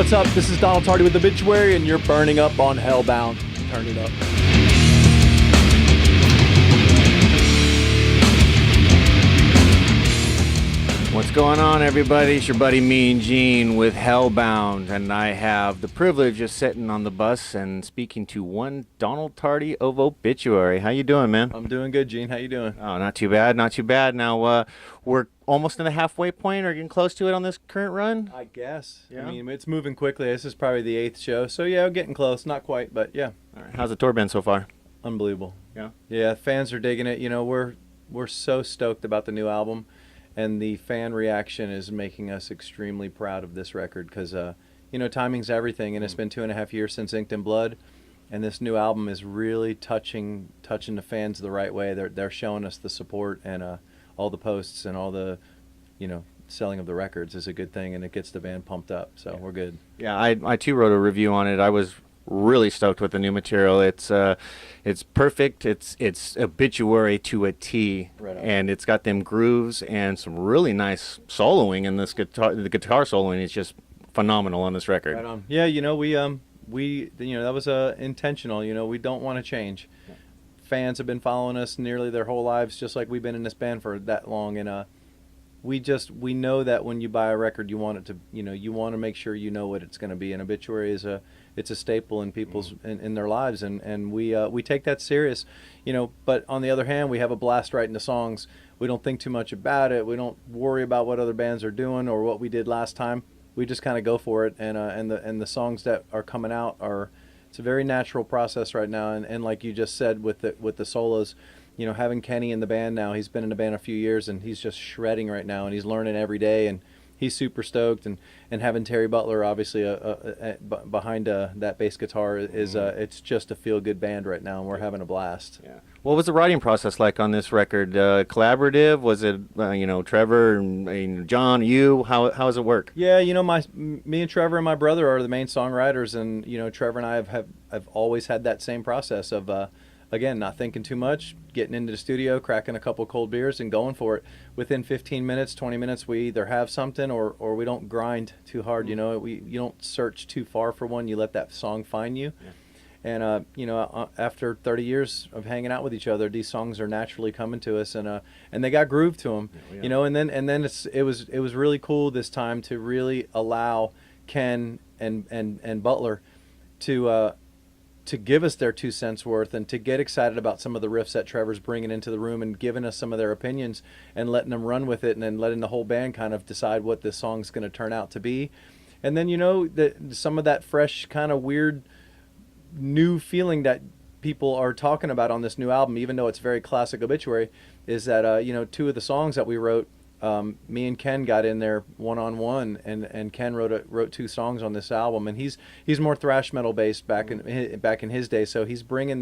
what's up? This is Donald Tardy with Obituary, and you're burning up on Hellbound. Turn it up. What's going on, everybody? It's your buddy Mean Gene with Hellbound, and I have the privilege of sitting on the bus and speaking to one Donald Tardy of Obituary. How you doing, man? I'm doing good, Gene. How you doing? Oh, not too bad, not too bad. Now, we're almost in the halfway point, or getting close to it on this current run? I guess. Yeah. I mean, it's moving quickly. This is probably the 8th show, so yeah, getting close. Not quite, but yeah. All right. How's the tour been so far? Unbelievable. Yeah? Yeah, fans are digging it. You know, we're so stoked about the new album. And the fan reaction is making us extremely proud of this record because, you know, timing's everything. And it's been 2.5 years since Inked in Blood. And this new album is really touching the fans the right way. They're showing us the support, and all the posts and all the, you know, selling of the records is a good thing. And it gets the band pumped up. So we're good. Yeah, I too wrote a review on it. I was really stoked with the new material. It's perfect. It's Obituary to a T, Right on. And it's got them grooves and some really nice soloing in this guitar. The guitar soloing is just phenomenal on this record. Right on. Yeah, you know, we you know, that was intentional. You know, we don't want to change. Yeah. Fans have been following us nearly their whole lives, just like we've been in this band for that long, and we know that when you buy a record, you want it to, you know, you want to make sure you know what it's going to be. And Obituary is it's a staple in people's in their lives, and we take that serious, you know. But on the other hand, we have a blast writing the songs. We don't think too much about it. We don't worry about what other bands are doing or what we did last time. We just kind of go for it, and the songs that are coming out are, it's a very natural process right now. And like you just said with the solos, you know, having Kenny in the band now, he's been in the band a few years, and he's just shredding right now, and he's learning every day, and he's super stoked. And having Terry Butler obviously behind that bass guitar is it's just a feel-good band right now, and we're having a blast. Yeah. What was the writing process like on this record? Collaborative? Was it you know, Trevor and John, you? How does it work? Yeah, you know, me and Trevor and my brother are the main songwriters, and you know, Trevor and I have always had that same process of again, not thinking too much, getting into the studio, cracking a couple cold beers, and going for it. Within 15 minutes, 20 minutes, we either have something or we don't grind too hard. You know, you don't search too far for one. You let that song find you. Yeah. And you know, after 30 years of hanging out with each other, these songs are naturally coming to us, and they got groove to them. Yeah. You know, and then it was really cool this time to really allow Ken and Butler to give us their 2 cents worth, and to get excited about some of the riffs that Trevor's bringing into the room and giving us some of their opinions and letting them run with it, and then letting the whole band kind of decide what this song's going to turn out to be. And then, you know, some of that fresh kind of weird new feeling that people are talking about on this new album, even though it's very classic Obituary, is that, you know, 2 of the songs that we wrote, me and Ken got in there one-on-one, and Ken wrote 2 songs on this album, and he's more thrash metal based back in his day, so he's bringing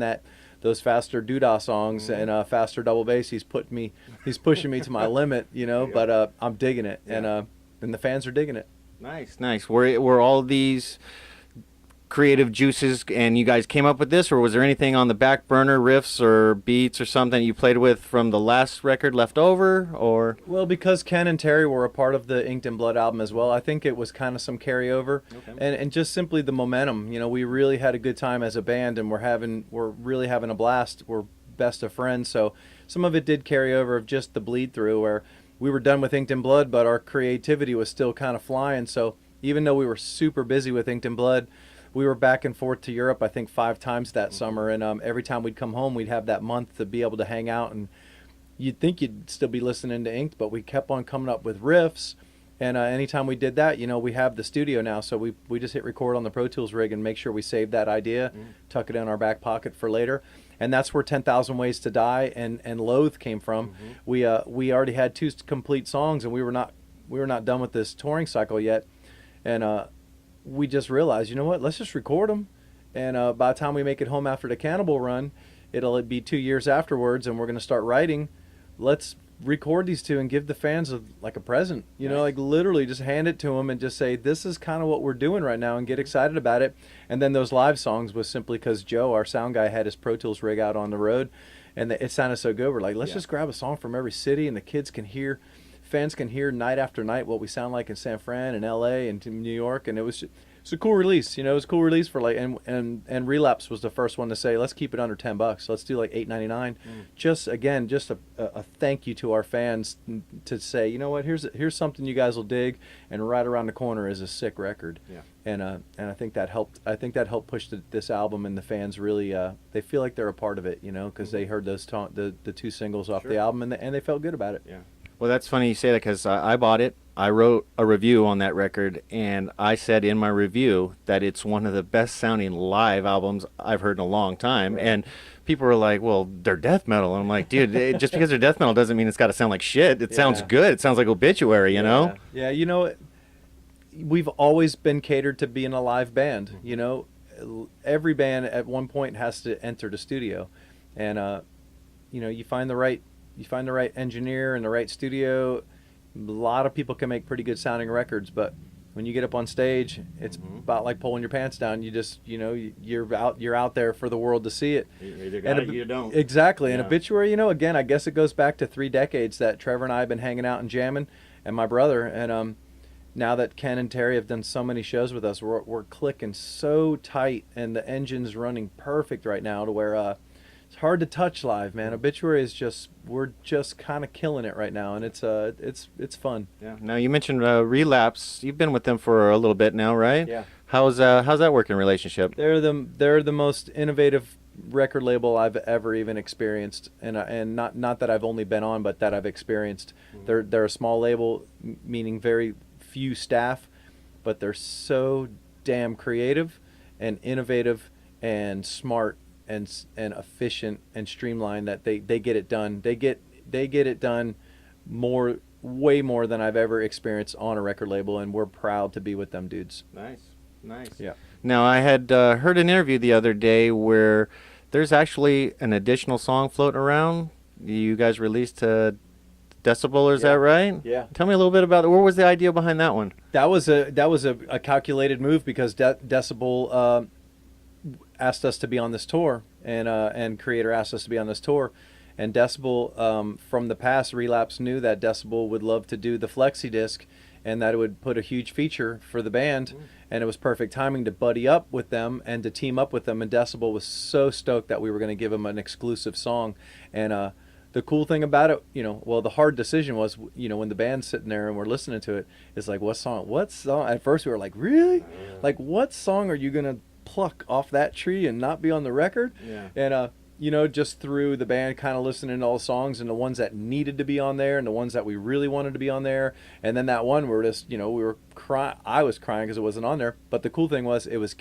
those faster doodah songs and faster double bass. He's pushing me to my limit, you know. Yeah. But I'm digging it, yeah. And the fans are digging it. Nice. Were all these creative juices, and you guys came up with this, or was there anything on the back burner, riffs or beats or something you played with from the last record left over? Or well, because Ken and Terry were a part of the Inked in Blood album as well, I think it was kind of some carryover. Okay. And just simply the momentum. You know, we really had a good time as a band, and we're really having a blast. We're best of friends, so some of it did carry over of just the bleed through, where we were done with Inked in Blood, but our creativity was still kind of flying. So even though we were super busy with Inked in Blood, we were back and forth to Europe, I think 5 times that summer, and every time we'd come home, we'd have that month to be able to hang out, and you'd think you'd still be listening to Inked, but we kept on coming up with riffs, and anytime we did that, you know, we have the studio now, so we just hit record on the Pro Tools rig and make sure we save that idea, tuck it in our back pocket for later, and that's where 10,000 Ways to Die and Loathe came from. We already had 2 complete songs, and we were not done with this touring cycle yet, and we just realized, you know what, let's just record them, and by the time we make it home after the Cannibal run, it'll be 2 years afterwards, and we're going to start writing. Let's record these 2 and give the fans like a present, you know, like literally just hand it to them and just say, this is kind of what we're doing right now, and get excited about it. And then those live songs was simply because Joe, our sound guy, had his Pro Tools rig out on the road, and it sounded so good. We're like, let's just grab a song from every city, and the kids can hear, fans can hear night after night what we sound like in San Fran and LA and New York, and it was it's a cool release. You know, it was a cool release for like, and Relapse was the first one to say, let's keep it under $10. Let's do like $8.99. Just again, just a thank you to our fans to say, you know what, here's something you guys will dig, and right around the corner is a sick record. Yeah. And I think that helped. I think that helped push this album, and the fans really they feel like they're a part of it. You know, because they heard those the two singles off the album, and they felt good about it. Yeah. Well, that's funny you say that, because I bought it. I wrote a review on that record, and I said in my review that it's one of the best sounding live albums I've heard in a long time. Right. And people were like, well, they're death metal. And I'm like, dude, just because they're death metal doesn't mean it's got to sound like shit. It sounds good. It sounds like Obituary, you know? Yeah, you know, we've always been catered to being a live band. You know, every band at one point has to enter the studio. And, you know, you find the right engineer in the right studio. A lot of people can make pretty good sounding records, but when you get up on stage, it's about like pulling your pants down. You just, you know, you're out there for the world to see it. You either got it or you don't. Exactly. And Obituary, you know, again, I guess it goes back to 3 decades that Trevor and I have been hanging out and jamming, and my brother. And now that Ken and Terry have done so many shows with us, we're clicking so tight, and the engine's running perfect right now to where it's hard to touch live, man. Obituary is we're just kind of killing it right now, and it's fun. Yeah. Now you mentioned Relapse. You've been with them for a little bit now, right? Yeah. How's that working relationship? They're the most innovative record label I've ever even experienced, and not that I've only been on, but that I've experienced. They're a small label, meaning very few staff, but they're so damn creative and innovative and smart and efficient and streamlined that they get it done. They get it done way more than I've ever experienced on a record label, and we're proud to be with them dudes. Nice. Yeah. Now I had heard an interview the other day where there's actually an additional song floating around. You guys released Decibel, is that right? Yeah. Tell me a little bit about it. What was the idea behind that one? That was a calculated move, because Decibel asked us to be on this tour, and Kreator asked us to be on this tour, and Decibel from the past, Relapse knew that Decibel would love to do the flexi disc, and that it would put a huge feature for the band, and it was perfect timing to buddy up with them and to team up with them, and Decibel was so stoked that we were going to give him an exclusive song. And the cool thing about it, you know, well, the hard decision was, you know, when the band's sitting there and we're listening to it, it's like, what song? At first we were like, really? Like, what song are you going to pluck off that tree and not be on the record? And you know, just through the band kind of listening to all the songs, and the ones that needed to be on there and the ones that we really wanted to be on there, and then that one we're just, you know, we were crying. I was crying because it wasn't on there, but the cool thing was it was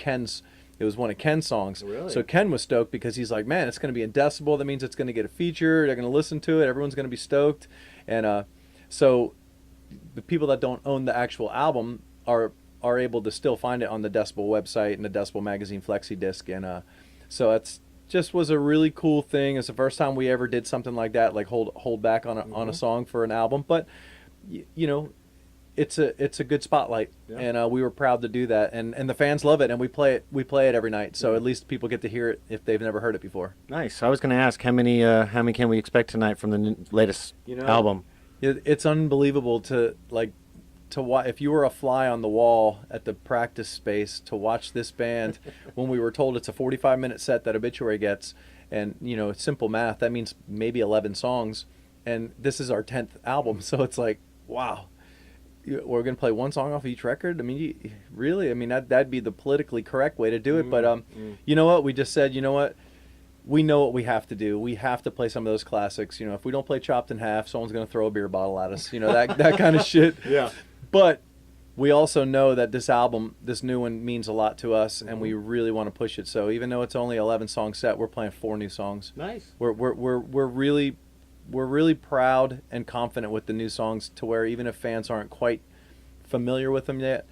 one of Ken's songs. Really? So Ken was stoked, because he's like, man, it's going to be in Decibel. That means it's going to get a feature. They're going to listen to it. Everyone's going to be stoked. And so the people that don't own the actual album are able to still find it on the Decibel website and the Decibel magazine flexi disc. And so it's just was a really cool thing. It's the first time we ever did something like that, like hold back on a song for an album. But you know, it's a good spotlight, and we were proud to do that. And the fans love it, and we play it every night. So at least people get to hear it if they've never heard it before. Nice. I was going to ask how many can we expect tonight from the latest album? It's unbelievable to watch. If you were a fly on the wall at the practice space to watch this band, when we were told it's a 45-minute set that Obituary gets, and you know, it's simple math, that means maybe 11 songs, and this is our 10th album, so it's like, wow, we're gonna play one song off each record. I mean, really? I mean, that'd be the politically correct way to do it. But you know what? We just said, you know what? We know what we have to do. We have to play some of those classics. You know, if we don't play Chopped in Half, someone's gonna throw a beer bottle at us. You know, that kind of shit. Yeah. But we also know that this album, this new one, means a lot to us, and we really want to push it. So even though it's only 11-song set, we're playing 4 new songs. Nice. We're really proud and confident with the new songs, to where even if fans aren't quite familiar with them yet,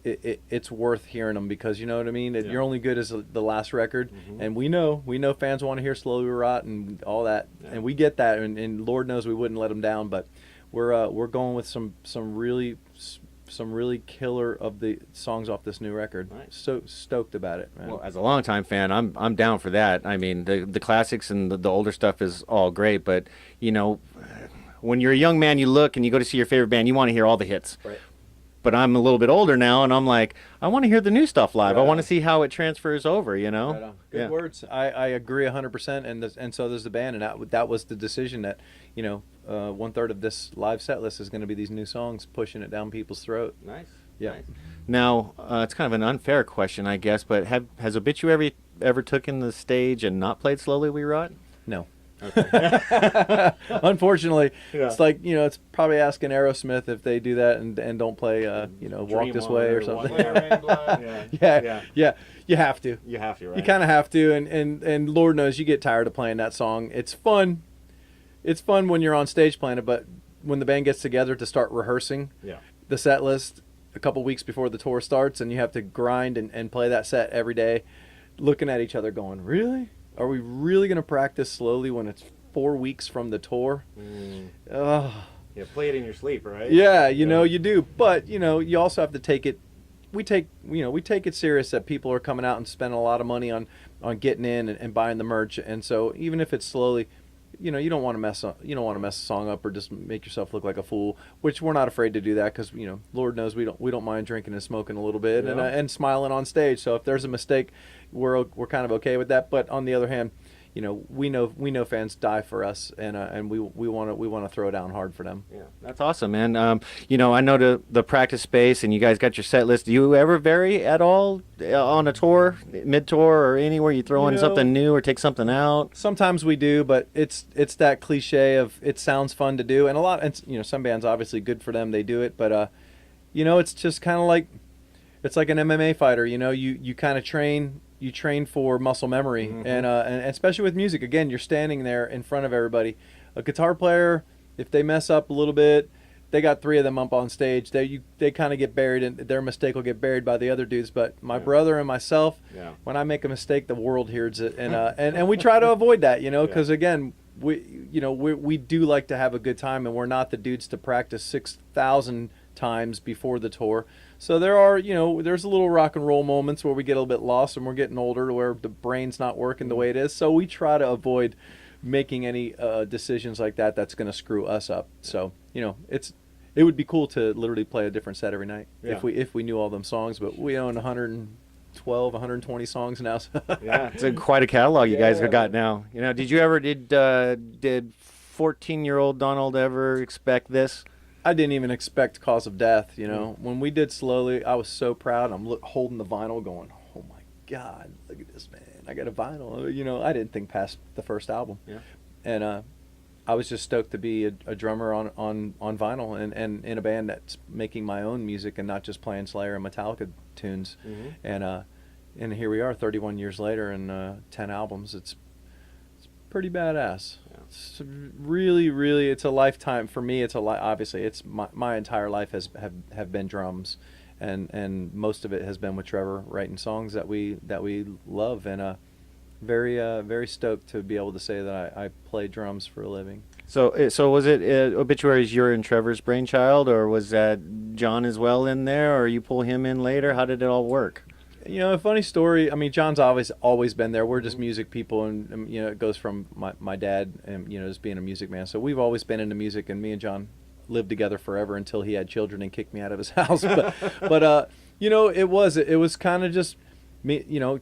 it's worth hearing them, because you know what I mean. You're only good as the last record, and we know fans want to hear Slowly We Rot and all that, and we get that, and Lord knows we wouldn't let them down. But we're going with some really killer of the songs off this new record. Nice. So stoked about it, man. Well, as a longtime fan, I'm down for that. I mean, the classics and the older stuff is all great, but you know, when you're a young man, you look and you go to see your favorite band, you want to hear all the hits. Right. but I'm a little bit older now, and I'm like, I want to hear the new stuff live. Right I want on. to see how it transfers over, you know? Right on. Good Yeah. words. I agree 100%, and so does the band, and that was the decision that, you know, 1/3 of this live set list is going to be these new songs, pushing it down people's throat. Nice. Yeah. Nice. Now, it's kind of an unfair question, I guess, but has Obituary ever taken the stage and not played Slowly We Rot? No. Okay. Unfortunately, Yeah. it's like, you know, it's probably asking Aerosmith if they do that and don't play, you know, Walk This Way or something. Yeah. You have to. You have to, right? You kind of have to, and Lord knows you get tired of playing that song. It's fun. It's fun when you're on stage playing it, but when the band gets together to start rehearsing the set list a couple weeks before the tour starts, and you have to grind and play that set every day, looking at each other going, really? Are we really going to practice slowly when it's 4 weeks from the tour? Yeah, play it in your sleep, right? Yeah, you know, you do. But, you know, you also have to take it. We take it serious that people are coming out and spending a lot of money on getting in and buying the merch. And so even if it's slowly, you know, you don't want to mess a song up or just make yourself look like a fool, which we're not afraid to do that, because, you know, Lord knows we don't mind drinking and smoking a little bit and smiling on stage. So if there's a mistake, we're kind of okay with that. But on the other hand, you know, we know fans die for us, and we want to throw down hard for them. Yeah, that's awesome, man. You know, I know the practice space, and you guys got your set list. Do you ever vary at all on a tour, mid-tour, or anywhere you throw in something new or take something out? Sometimes we do, but it's that cliche of it sounds fun to do, and you know, some bands, obviously good for them, they do it, but you know, it's just kind of like, it's like an MMA fighter. You know, you kind of train. You train for muscle memory, and especially with music. Again, you're standing there in front of everybody. A guitar player, if they mess up a little bit, they got 3 of them up on stage. They kind of get buried, and their mistake will get buried by the other dudes. But my brother and myself, when I make a mistake, the world hears it, and we try to avoid that, you know, because again, we do like to have a good time, and we're not the dudes to practice 6,000 times before the tour. So there's a little rock and roll moments where we get a little bit lost, and we're getting older, where the brain's not working the way it is. So we try to avoid making any decisions like that that's going to screw us up. So, you know, it would be cool to literally play a different set every night if we knew all them songs, but we own 112, 120 songs now. So. Yeah, it's quite a catalog you guys have got now. You know, did 14-year-old Donald ever expect this? I didn't even expect Cause of Death, you know. When we did Slowly, I was so proud. I'm holding the vinyl going, oh my God, look at this, man. I got a vinyl. You know, I didn't think past the first album. Yeah. And I was just stoked to be a drummer on vinyl and in a band that's making my own music and not just playing Slayer and Metallica tunes. And here we are 31 years later and 10 albums. It's pretty badass. It's really, really, it's a lifetime for me. Obviously, it's my entire life have been drums, and most of it has been with Trevor writing songs that we love, and very stoked to be able to say that I play drums for a living. So was it Obituaries your and Trevor's brainchild, or was that John as well in there, or you pull him in later? How did it all work? You know, a funny story. I mean, John's always been there. We're just music people, and you know, it goes from my dad and, you know, just being a music man. So we've always been into music, and me and John lived together forever until he had children and kicked me out of his house. But you know, it was kind of just me. You know,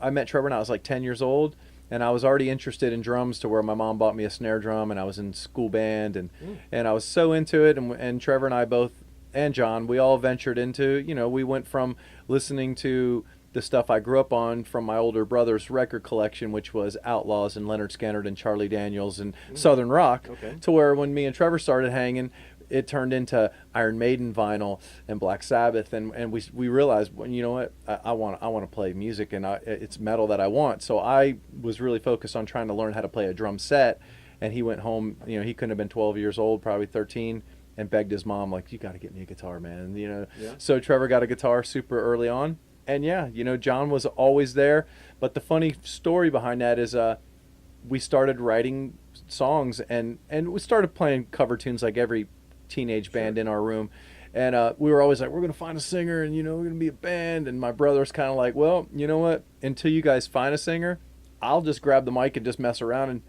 I met Trevor when I was like 10 years old, and I was already interested in drums to where my mom bought me a snare drum, and I was in school band, and I was so into it, and Trevor and I both, and John, we all ventured into, you know, we went from listening to the stuff I grew up on from my older brother's record collection, which was Outlaws and Leonard Skinner and Charlie Daniels and Southern rock, to where when me and Trevor started hanging, it turned into Iron Maiden vinyl and Black Sabbath, and we realized, well, you know what, I want to play music, and it's metal that I want. So I was really focused on trying to learn how to play a drum set, and he went home, you know, he couldn't have been 12 years old, probably 13, and begged his mom, like, you got to get me a guitar, man, you know. So Trevor got a guitar super early on, and you know, John was always there. But the funny story behind that is we started writing songs, and we started playing cover tunes like every teenage band in our room, and we were always like, we're gonna find a singer, and, you know, we're gonna be a band. And my brother's kind of like, well, you know what, until you guys find a singer, I'll just grab the mic and just mess around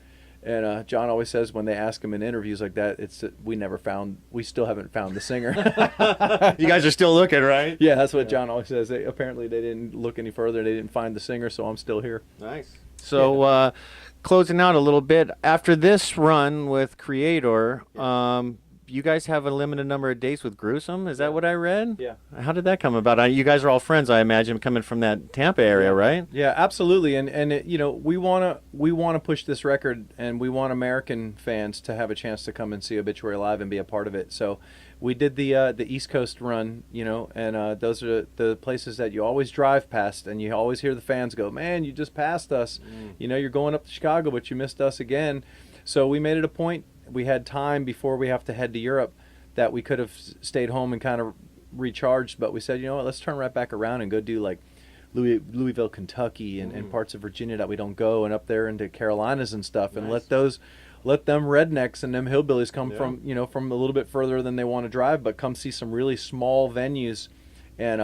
And John always says when they ask him in interviews like that, it's that we still haven't found the singer. You guys are still looking, right? Yeah, that's what John always says. Apparently they didn't look any further. They didn't find the singer, so I'm still here. Nice. So closing out a little bit, after this run with Kreator, you guys have a limited number of dates with Gruesome. Is that what I read? Yeah. How did that come about? You guys are all friends, I imagine, coming from that Tampa area, right? Yeah, absolutely. And it, we wanna push this record, and we want American fans to have a chance to come and see Obituary live and be a part of it. So we did the East Coast run, and those are the places that you always drive past, and you always hear the fans go, "Man, you just passed us. You're going up to Chicago, but you missed us again." So we made it a point. We had time before we have to head to Europe that we could have stayed home and kind of recharged, but we said, you know what, let's turn right back around and go do like Louisville, Kentucky, and parts of Virginia that we don't go, and up there into Carolinas and stuff, and let them rednecks and them hillbillies come from from a little bit further than they want to drive, but come see some really small venues, and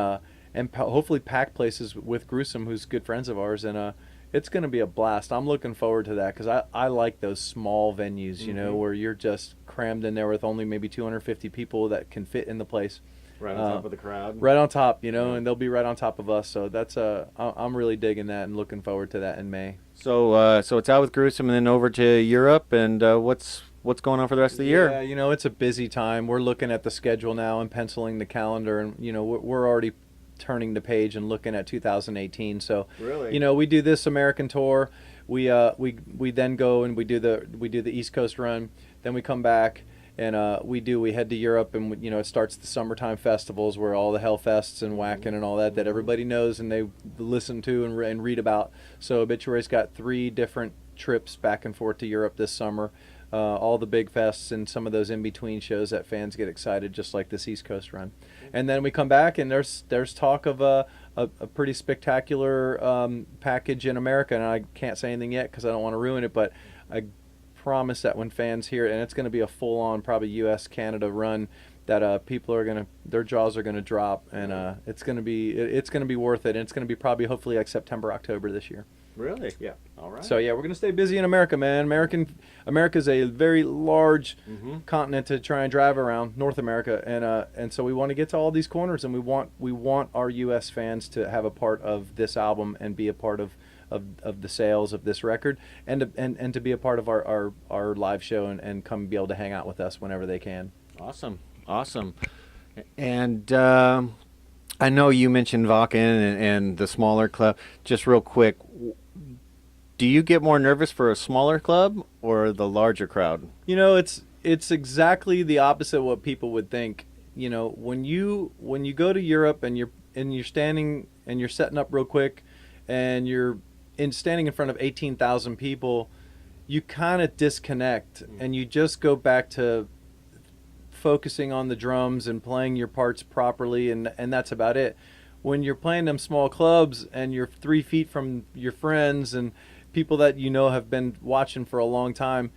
hopefully pack places with Gruesome, who's good friends of ours, and it's going to be a blast. I'm looking forward to that because I like those small venues, where you're just crammed in there with only maybe 250 people that can fit in the place. Right on top of the crowd. Right on top, and they'll be right on top of us. So that's I'm really digging that and looking forward to that in May. So so it's out with Gruesome and then over to Europe, and what's going on for the rest of the year? Yeah, it's a busy time. We're looking at the schedule now and penciling the calendar, and we're already turning the page and looking at 2018. So really, we do this American tour. We then go and we do the East Coast run. Then we come back and we head to Europe, and it starts the summertime festivals where all the Hellfests and Wacken and all that everybody knows and they listen to and read about. So Obituary's got 3 different trips back and forth to Europe this summer. All the big fests and some of those in-between shows that fans get excited, just like this East Coast run. And then we come back, and there's talk of a pretty spectacular package in America, and I can't say anything yet because I don't want to ruin it, but I promise that when fans hear it, and it's going to be a full-on probably U.S.-Canada run, that people are their jaws are gonna drop, and it's gonna be worth it, and it's gonna be probably hopefully like September, October this year. Really? Yeah. All right. So yeah, we're gonna stay busy in America, man. America's a very large continent to try and drive around, North America, and so we want to get to all these corners, and we want our U.S. fans to have a part of this album and be a part of the sales of this record, and to be a part of our live show and come be able to hang out with us whenever they can. Awesome. And I know you mentioned Vakken and the smaller club. Just real quick, do you get more nervous for a smaller club or the larger crowd? It's exactly the opposite of what people would think. When you go to Europe and you're standing and you're setting up real quick, and you're standing in front of 18,000 people, you kind of disconnect and you just go back to focusing on the drums and playing your parts properly, and that's about it. When you're playing them small clubs and you're 3 feet from your friends and people that have been watching for a long time,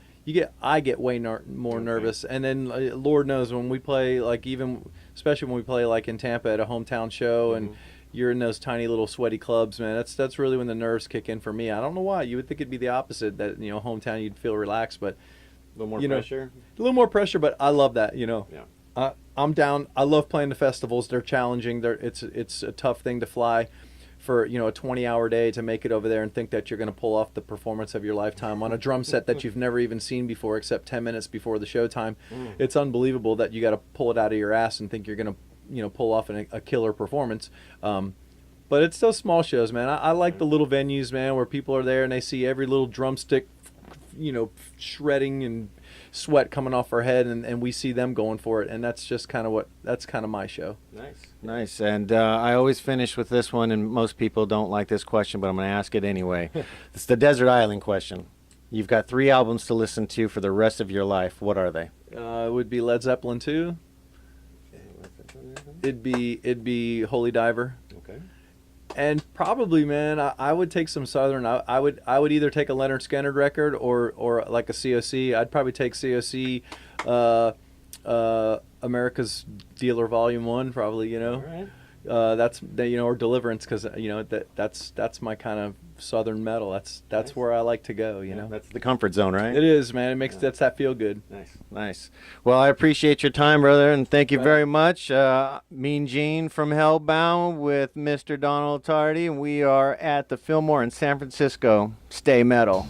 I get way more nervous. And then Lord knows when we play, like especially when we play like in Tampa at a hometown show, and you're in those tiny little sweaty clubs, man, that's really when the nerves kick in for me. I don't know why. You would think it'd be the opposite, that hometown you'd feel relaxed, but a little more pressure. A little more pressure, but I love that. Yeah. I'm down. I love playing the festivals. They're challenging. It's a tough thing to fly for a 20-hour day to make it over there and think that you're going to pull off the performance of your lifetime on a drum set that you've never even seen before, except 10 minutes before the show time. It's unbelievable that you got to pull it out of your ass and think you're going to pull off a killer performance. But it's those small shows, man. I like the little venues, man, where people are there and they see every little drumstick shredding and sweat coming off our head, and we see them going for it, and that's just kind of my show. Nice. And I always finish with this one, and most people don't like this question, but I'm going to ask it anyway. It's the Desert Island question. You've got 3 albums to listen to for the rest of your life. What are they? It would be Led Zeppelin 2. It'd be Holy Diver. Okay. And probably, man, I would take some Southern. I would either take a Leonard Skinner record or like a COC. I'd probably take COC, America's Dealer Volume 1, probably, All right. that's or Deliverance, because that's my kind of southern metal. That's Nice. where I like to go. That's the comfort zone, right? It is, man. It makes that's that feel good. Nice. Well, I appreciate your time, brother, and thank you Right. very much. Mean Gene from Hellbound with Mr. Donald Tardy, and we are at the Fillmore in San Francisco. Stay metal.